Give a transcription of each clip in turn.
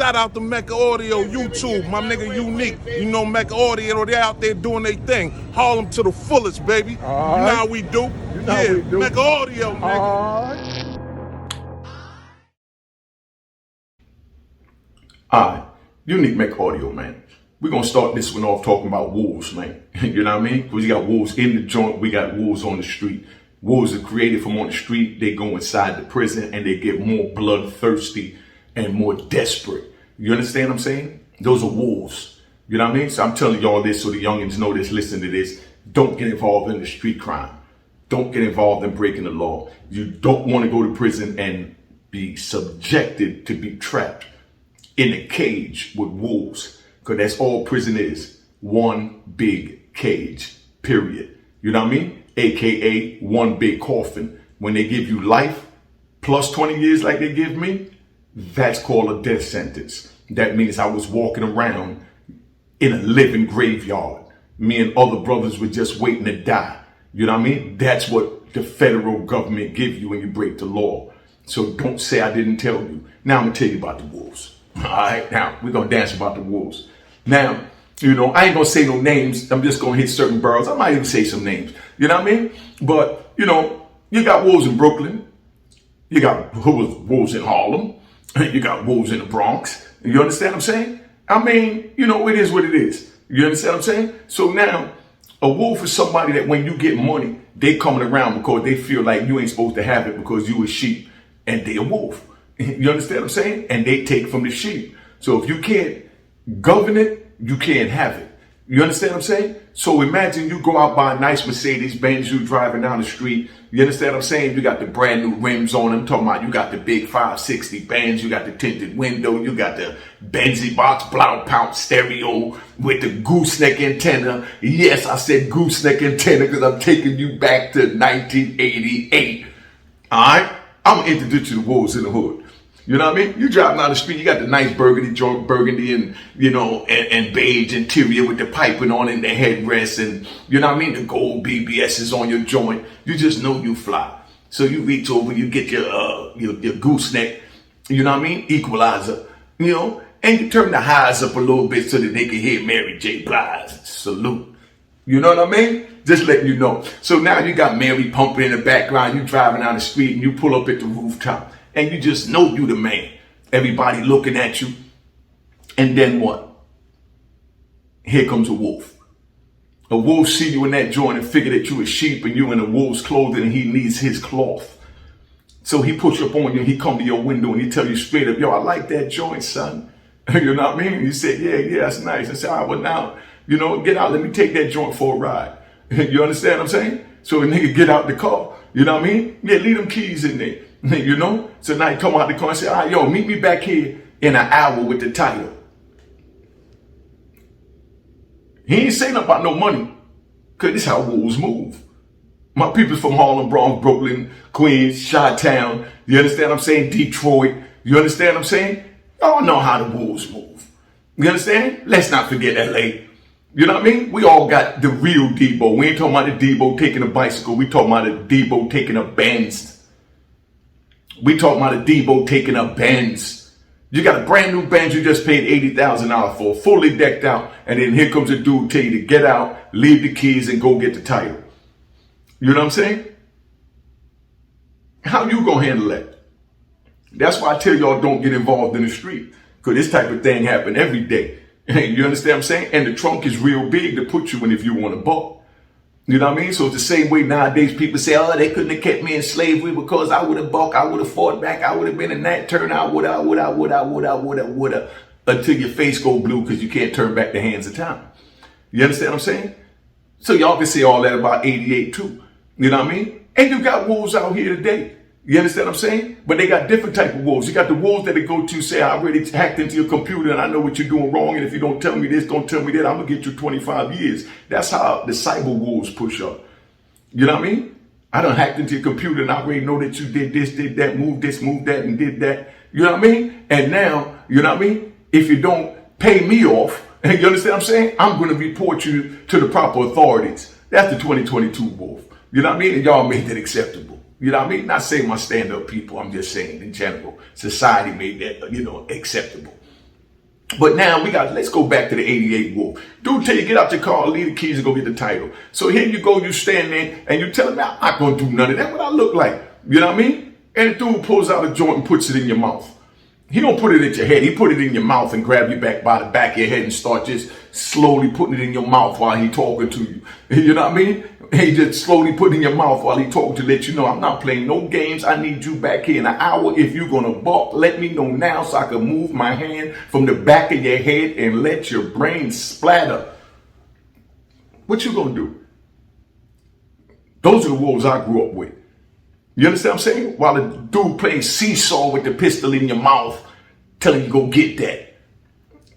Shout out to Mecca Audio, YouTube, my nigga Unique. You know Mecca Audio, they out there doing their thing. Harlem to the fullest, baby. You know how we do. Mecca Audio, nigga. Alright, Unique Mecca Audio, man. We're going to start this one off talking about wolves, man. You know what I mean? Because you got wolves in the joint, we got wolves on the street. Wolves are created from on the street. They go inside the prison and they get more bloodthirsty and more desperate. You understand what I'm saying? Those are wolves. You know what I mean? So I'm telling y'all this so the youngins know this, listen to this. Don't get involved in the street crime. Don't get involved in breaking the law. You don't want to go to prison and be subjected to be trapped in a cage with wolves. Because that's all prison is. One big cage, period. You know what I mean? AKA one big coffin. When they give you life plus 20 years like they give me, that's called a death sentence. That means I was walking around in a living graveyard. Me and other brothers were just waiting to die. You know what I mean? That's what the federal government gives you when you break the law. So don't say I didn't tell you. Now I'm going to tell you about the wolves. All right, now we're going to dance about the wolves. Now, you know, I ain't going to say no names. I'm just going to hit certain boroughs. I might even say some names. You know what I mean? But, you know, you got wolves in Brooklyn. You got wolves in Harlem. You got wolves in the Bronx. You understand what I'm saying? I mean, you know, it is what it is. You understand what I'm saying? So now, a wolf is somebody that when you get money, they coming around because they feel like you ain't supposed to have it because you a sheep and they a wolf. You understand what I'm saying? And they take from the sheep. So if you can't govern it, you can't have it. You understand what I'm saying? So imagine you go out by a nice Mercedes-Benz, you driving down the street. You understand what I'm saying? You got the brand new rims on them. I'm talking about you got the big 560 Benz, you got the tinted window, you got the Benzie box blout pound stereo with the gooseneck antenna. Yes, I said gooseneck antenna because I'm taking you back to 1988. All right? I'm going to introduce you to wolves in the hood. You know what I mean? You driving down the street, you got the nice burgundy joint, burgundy and, you know, and beige interior with the piping on and the headrest and, you know what I mean? The gold BBS's on your joint. You just know you fly. So you reach over, you get your gooseneck, you know what I mean? Equalizer, you know, and you turn the highs up a little bit so that they can hear Mary J. Blige. Salute. You know what I mean? Just letting you know. So now you got Mary pumping in the background. You driving down the street and you pull up at the rooftop. And you just know you the man. Everybody looking at you. And then what? Here comes a wolf. A wolf see you in that joint and figure that you a sheep and you in a wolf's clothing and he needs his cloth. So he push up on you and he come to your window and he tell you straight up, yo, I like that joint, son. You know what I mean? You say, yeah, that's nice. I say, all right, well now, you know, get out. Let me take that joint for a ride. You understand what I'm saying? So a nigga get out the car. You know what I mean? Yeah, leave them keys in there. You know? So now he come out the car and say, all right, yo, meet me back here in an hour with the title. He ain't say nothing about no money. Because this is how wolves move. My people's from Harlem, Bronx, Brooklyn, Queens, Chi-Town. You understand what I'm saying? Detroit. You understand what I'm saying? Y'all know how the wolves move. You understand? Let's not forget LA. You know what I mean? We all got the real Debo. We ain't talking about the Debo taking a bicycle. We talking about the Debo taking a Benz. We talking about the Debo taking a Benz. You got a brand new Benz you just paid $80,000 for, fully decked out. And then here comes a dude tell you to get out, leave the keys, and go get the title. You know what I'm saying? How you gonna handle that? That's why I tell y'all don't get involved in the street. Because this type of thing happen every day. You understand what I'm saying? And the trunk is real big to put you in if you want to buck. You know what I mean? So it's the same way nowadays people say, oh, they couldn't have kept me in slavery because I would have bucked, I would have fought back, I would have been in that turnout, would have, until your face go blue because you can't turn back the hands of time. You understand what I'm saying? So y'all can say all that about 88 too. You know what I mean? And you got wolves out here today. You understand what I'm saying? But they got different type of wolves. You got the wolves that they go to say, I already hacked into your computer and I know what you're doing wrong. And if you don't tell me this, don't tell me that, I'm going to get you 25 years. That's how the cyber wolves push up. You know what I mean? I done hacked into your computer and I already know that you did this, did that, moved this, moved that, and did that. You know what I mean? And now, you know what I mean? If you don't pay me off, and you understand what I'm saying? I'm going to report you to the proper authorities. That's the 2022 wolf. You know what I mean? And y'all made that acceptable. You know what I mean? Not saying my stand-up people. I'm just saying in general, society made that, acceptable. But now let's go back to the 88 Wolf. Dude tell you, get out your car, leave the keys and go get the title. So here you go, you stand there and you tell him, I'm not going to do none of that. What I look like? You know what I mean? And the dude pulls out a joint and puts it in your mouth. He don't put it at your head. He put it in your mouth and grab you back by the back of your head and start just slowly putting it in your mouth while he talking to you. You know what I mean? He just slowly put it in your mouth while he talking to let you know, I'm not playing no games. I need you back here in an hour. If you're going to balk, let me know now so I can move my hand from the back of your head and let your brain splatter. What you going to do? Those are the wolves I grew up with. You understand what I'm saying? While the dude playing seesaw with the pistol in your mouth, telling you go get that.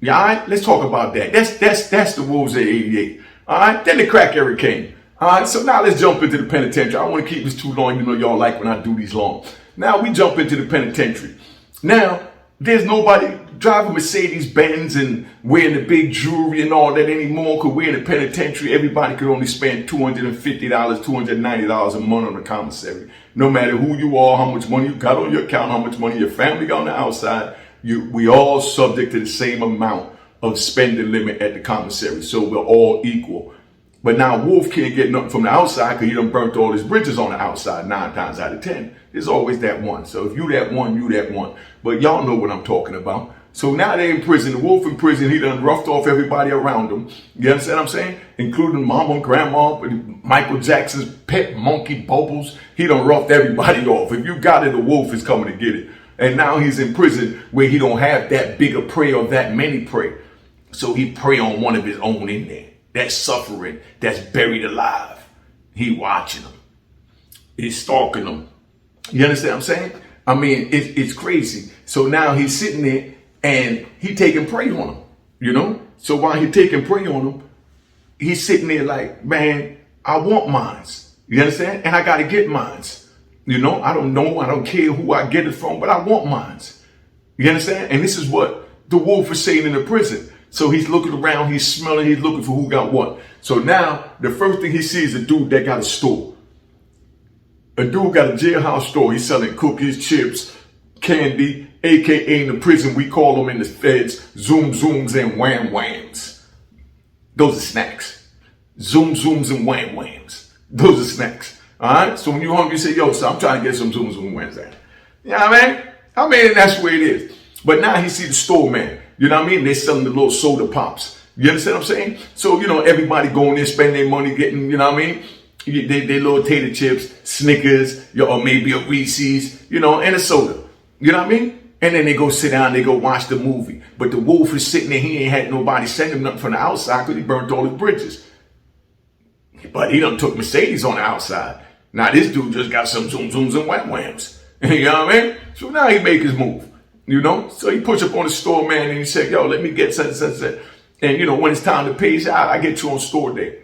Yeah, all right? Let's talk about that. That's the wolves of 88. All right? Then the crack era came. All right? So now let's jump into the penitentiary. I don't want to keep this too long. You know y'all like when I do these long. Now we jump into the penitentiary. Now, there's nobody driving Mercedes-Benz and wearing the big jewelry and all that anymore, because we're in the penitentiary. Everybody could only spend $250, $290 a month on the commissary. No matter who you are, how much money you got on your account, how much money your family got on the outside, we all subject to the same amount of spending limit at the commissary. So we're all equal. But now Wolf can't get nothing from the outside because he done burnt all his bridges on the outside 9 times out of 10. There's always that one. So if you that one, you that one. But y'all know what I'm talking about. So now they're in prison. The Wolf in prison, he done roughed off everybody around him. You understand what I'm saying? Including mama and grandma, Michael Jackson's pet monkey Bubbles. He done roughed everybody off. If you got it, the Wolf is coming to get it. And now he's in prison where he don't have that bigger prey or that many prey. So he prey on one of his own in there. That's suffering, that's buried alive. He watching them. He's stalking them. You understand what I'm saying? I mean, it's crazy. So now he's sitting there and he taking prey on them, you know? So while he taking prey on them, he's sitting there like, man, I want mines. You understand? And I got to get mines. You know, I don't know. I don't care who I get it from, but I want mines. You understand? And this is what the Wolf is saying in the prison. So he's looking around, he's smelling, he's looking for who got what. So now the first thing he sees is a dude that got a store. A dude got a jailhouse store. He's selling cookies, chips, candy, aka in the prison we call them in the feds, zoom zooms and wham whams. Those are snacks. Zoom zooms and wham whams. Those are snacks. All right. So when you're hungry, you say, yo, so I'm trying to get some zoom zoom whams. You know what I mean? That's the way it is. But now he see the store man. You know what I mean? They're selling the little soda pops. You understand what I'm saying? So, you know, everybody going there, spending their money, getting, you know what I mean? They little tater chips, Snickers, or maybe a Reese's, you know, and a soda. You know what I mean? And then they go sit down, they go watch the movie. But the Wolf is sitting there, he ain't had nobody send him nothing from the outside because he burnt all his bridges. But he done took Mercedes on the outside. Now this dude just got some zoom zooms and wham whams. You know what I mean? So now he make his move. You know, so he puts up on the store man and he said, yo, let me get such and such. And, you know, when it's time to pay, he said, I get you on store day.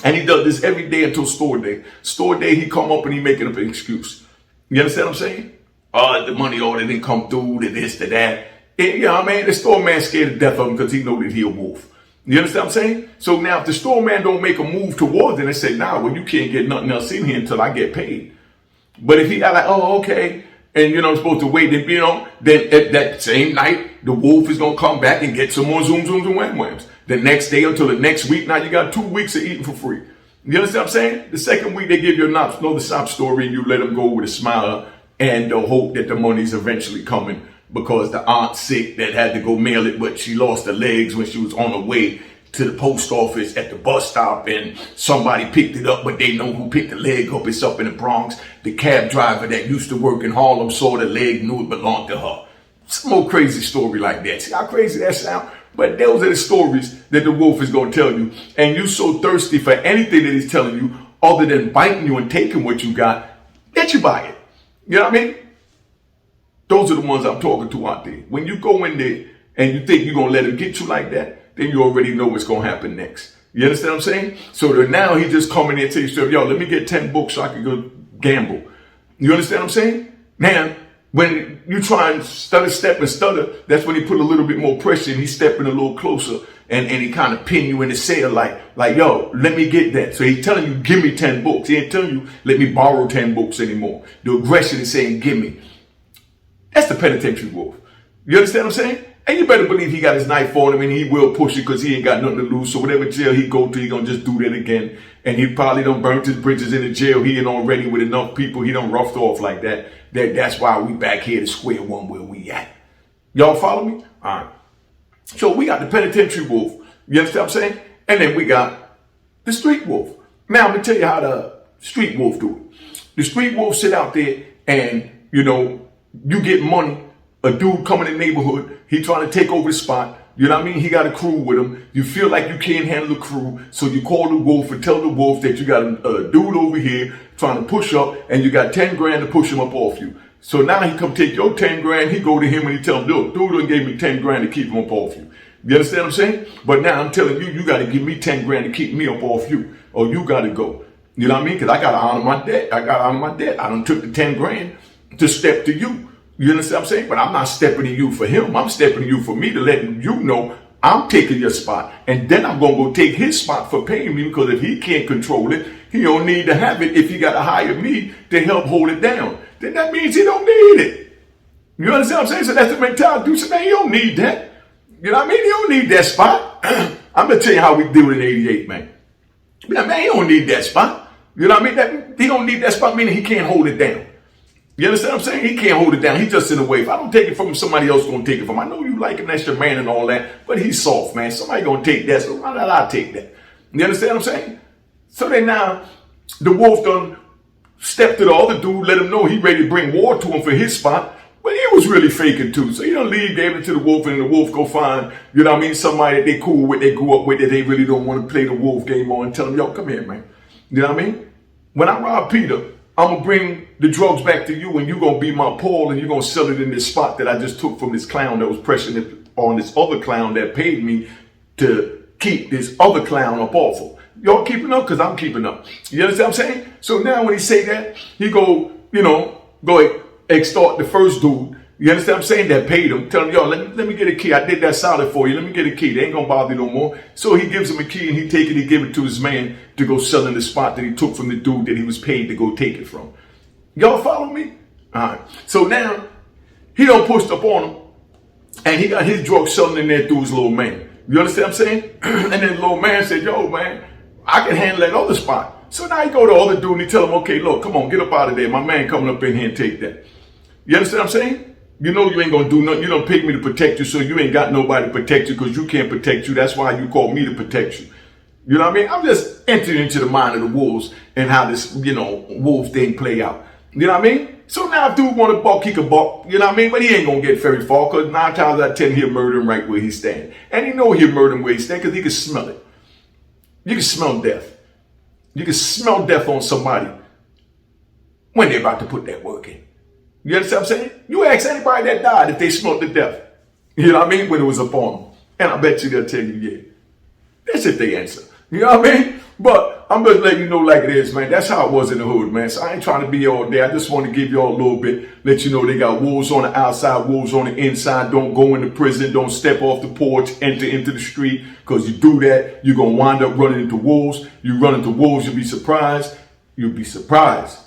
And he does this every day until store day. Store day, he come up and he making up an excuse. You understand what I'm saying? The money order didn't come through, the this, the that. And, you know what I mean? The store man scared to death of him because he know that he a wolf. You understand what I'm saying? So now if the store man don't make a move towards it and say, nah, well, you can't get nothing else in here until I get paid. But if he got like, oh, okay. And, you know, I'm supposed to wait, and, you know, then at that same night, the Wolf is going to come back and get some more zoom zooms and wham whams. The next day until the next week, now you got 2 weeks of eating for free. You understand what I'm saying? The second week, they give you another sob story, and you let them go with a smile and the hope that the money's eventually coming because the aunt's sick that had to go mail it, but she lost her legs when she was on her way to the post office at the bus stop, and somebody picked it up, but they know who picked the leg up. It's up in the Bronx. The cab driver that used to work in Harlem saw the leg, knew it belonged to her. Some more crazy story like that. See how crazy that sound? But those are the stories that the Wolf is going to tell you. And you so thirsty for anything that he's telling you other than biting you and taking what you got, that you buy it. You know what I mean? Those are the ones I'm talking to out there. When you go in there and you think you're going to let him get you like that, then you already know what's going to happen next. You understand what I'm saying? So now he just coming in and tell you, yo, let me get 10 books so I can go gamble. You understand what I'm saying? Now, when you try and step and stutter, that's when he put a little bit more pressure and he's stepping a little closer and he kind of pin you in the cell like, yo, let me get that. So he's telling you, give me 10 books. He ain't telling you, let me borrow 10 books anymore. The aggression is saying, give me. That's the penitentiary Wolf. You understand what I'm saying? And you better believe he got his knife on him and he will push it because he ain't got nothing to lose. So whatever jail he go to, he gonna just do that again. And he probably done burnt his bridges in the jail. He ain't already with enough people. He done roughed off like that. That's why we back here to square one where we at. Y'all follow me? All right. So we got the penitentiary wolf. You understand what I'm saying? And then we got the street wolf. Now I'm gonna tell you how the street wolf do it. The street wolf sit out there and, you know, you get money. A dude come in the neighborhood, he trying to take over the spot. You know what I mean? He got a crew with him. You feel like you can't handle the crew, so you call the wolf and tell the wolf that you got a dude over here trying to push up, and you got 10 grand to push him up off you. So now he come take your 10 grand, he go to him and he tell him, look, dude done gave me 10 grand to keep him up off you. You understand what I'm saying? But now I'm telling you, you got to give me 10 grand to keep me up off you, or you got to go. You know what I mean? Because I got to honor my debt. I done took the 10 grand to step to you. You understand what I'm saying? But I'm not stepping to you for him. I'm stepping to you for me to let you know I'm taking your spot. And then I'm going to go take his spot for paying me, because if he can't control it, he don't need to have it. If he got to hire me to help hold it down, then that means he don't need it. You understand what I'm saying? So that's the mentality. Dude, man, you don't need that. You know what I mean? You don't need that spot. I'm going to tell you how we do it in 88, man. Yeah, man, he don't need that spot. You know what I mean? He don't need that spot, meaning he can't hold it down. You understand what I'm saying? He can't hold it down. He just in the way. If I don't take it from him, somebody else going to take it from him. I know you like him, that's your man and all that, but he's soft, man. Somebody going to take that, so why not I take that? You understand what I'm saying? So then now, the wolf done stepped to the other dude, let him know he ready to bring war to him for his spot, but he was really faking too. So he done leave, gave it to the wolf, and the wolf go find, you know what I mean, somebody that they cool with, they grew up with, that they really don't want to play the wolf game on, and tell him, yo, come here, man. You know what I mean? When I rob Peter, I'm going to bring the drugs back to you, and you're going to be my Paul, and you're going to sell it in this spot that I just took from this clown that was pressing it on this other clown that paid me to keep this other clown up off of. Y'all keeping up? Because I'm keeping up. You understand what I'm saying? So now when he say that, he go, you know, go extort the first dude. You understand what I'm saying? That paid him. Tell him, yo, let me get a key. I did that solid for you. Let me get a key. They ain't going to bother you no more. So he gives him a key, and he take it, he give it to his man to go sell in the spot that he took from the dude that he was paid to go take it from. Y'all follow me? All right. So now he done pushed up on him, and he got his drugs selling in there through his little man. You understand what I'm saying? And then the little man said, yo, man, I can handle that other spot. So now he go to the other dude and he tell him, okay, look, come on, get up out of there. My man coming up in here and take that. You understand what I'm saying? You know you ain't going to do nothing. You don't pick me to protect you, so you ain't got nobody to protect you because you can't protect you. That's why you call me to protect you. You know what I mean? I'm just entering into the mind of the wolves and how this, you know, wolf thing play out. You know what I mean? So now if dude want to buck, he can buck. You know what I mean? But he ain't going to get very far, because 9 times out of 10 he'll murder him right where he's standing. And he know he'll murder him where he's standing because he can smell it. You can smell death. You can smell death on somebody when they're about to put that work in. You understand what I'm saying? You ask anybody that died if they smelled the death. You know what I mean? When it was upon them. And I bet you they'll tell you, yeah. That's if they answer. You know what I mean? But I'm just letting you know like it is, man. That's how it was in the hood, man. So I ain't trying to be all day. I just want to give y'all a little bit, let you know they got wolves on the outside, wolves on the inside. Don't go into prison. Don't step off the porch, enter into the street. Because you do that, you're going to wind up running into wolves. You run into wolves, you'll be surprised. You'll be surprised.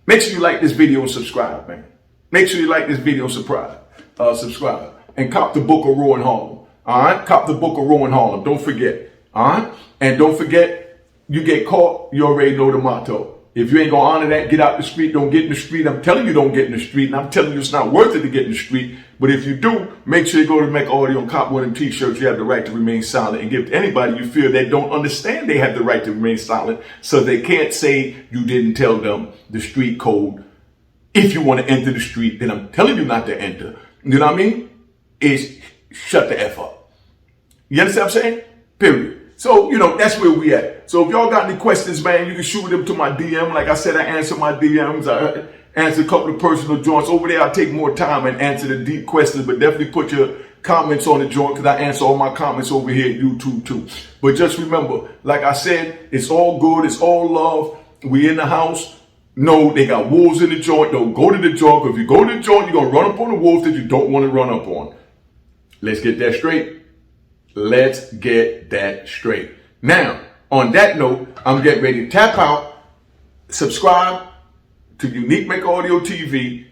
Make sure you like this video and subscribe, man. Make sure you like this video and subscribe. And cop the book of Rowan Harlem. All right? Cop the book of Rowan Harlem. Don't forget. All right? And don't forget, you get caught, you already know the motto. If you ain't going to honor that, get out the street. Don't get in the street. I'm telling you, don't get in the street. And I'm telling you, it's not worth it to get in the street. But if you do, make sure you go to Mecca Audio and cop one of them t-shirts. You have the right to remain silent, and give to anybody you feel that don't understand they have the right to remain silent, so they can't say you didn't tell them the street code. If you want to enter the street, then I'm telling you not to enter. You know what I mean? Is shut the F up. You understand what I'm saying? Period. So, you know, that's where we at. So if y'all got any questions, man, you can shoot them to my DM. Like I said, I answer my DMs. I answer a couple of personal joints. Over there, I'll take more time and answer the deep questions, but definitely put your comments on the joint, because I answer all my comments over here at YouTube too. But just remember, like I said, it's all good. It's all love. We in the house. No, they got wolves in the joint. Don't go to the joint. Because if you go to the joint, you're going to run up on the wolves that you don't want to run up on. Let's get that straight. Let's get that straight. Now, on that note, I'm getting ready to tap out. Subscribe to Unique Mecca Audio TV.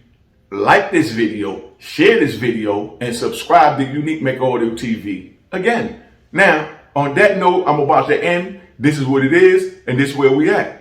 like this video, share this video, and subscribe to Unique Mecca Audio TV. Again, now, on that note, I'm about to end. This is what it is, and this is where we at.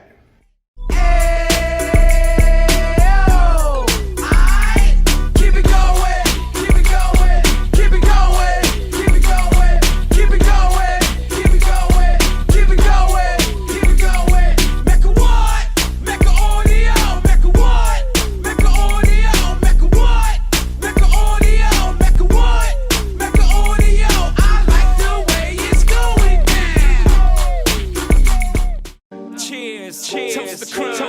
Cheers, the crime.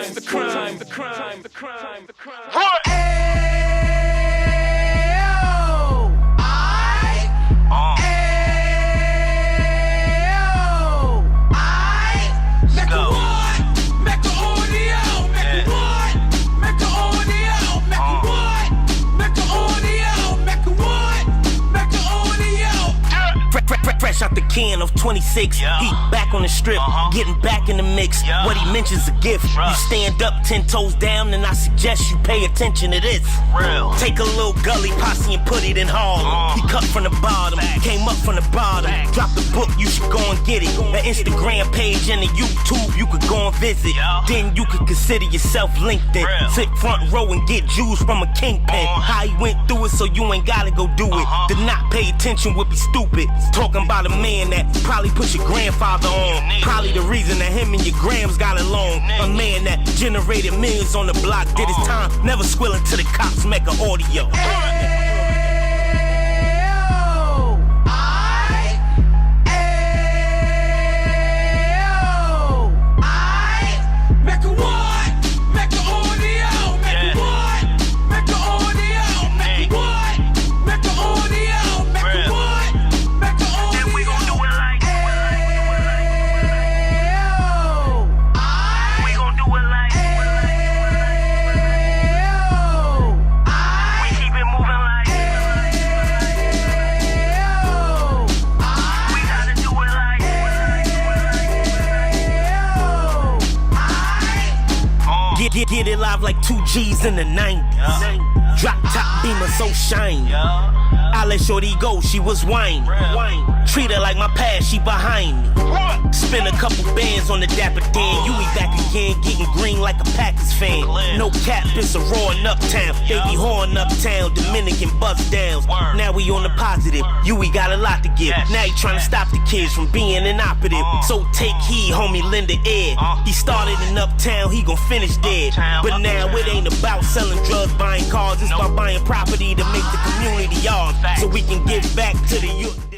Fresh out the can of 26, he back on the strip, getting back in the mix. What he mentions a gift. You stand up 10 toes down, and I suggest you pay attention to this. Take a little gully posse and put it in Harlem. He cut from the bottom, came up from the bottom. Drop the book, you should go and get it. An Instagram page and a YouTube you could go and visit. Then you could consider yourself LinkedIn. Sit front row and get Jews from a kingpin. How he went through it, so you ain't gotta go do it. To not pay attention would be stupid. Talking about a man that probably put your grandfather on. Probably the reason that him and your grams got along. A man that generated millions on the block, did his time, never squilling to the cops. Mecca Audio. Get it live like 2 G's in the 90s. Drop top beamer so shiny. I let shorty go, she was whining. Treat her like my past, she behind me. Spend a couple bands on the Dapper Dan. You be back again, getting green like a Packers fan. No cap, it's a roaring uptown. They be whoring uptown, Dominican bust downs. Now we on the positive, we got a lot to give. Now he trying to stop the kids from being inoperative. So take heed, homie, lend a ear. He started in uptown, he gon' finish dead. But now it ain't about selling drugs, buying cars. It's about buying property to make the community ours, so we can give back to the youth.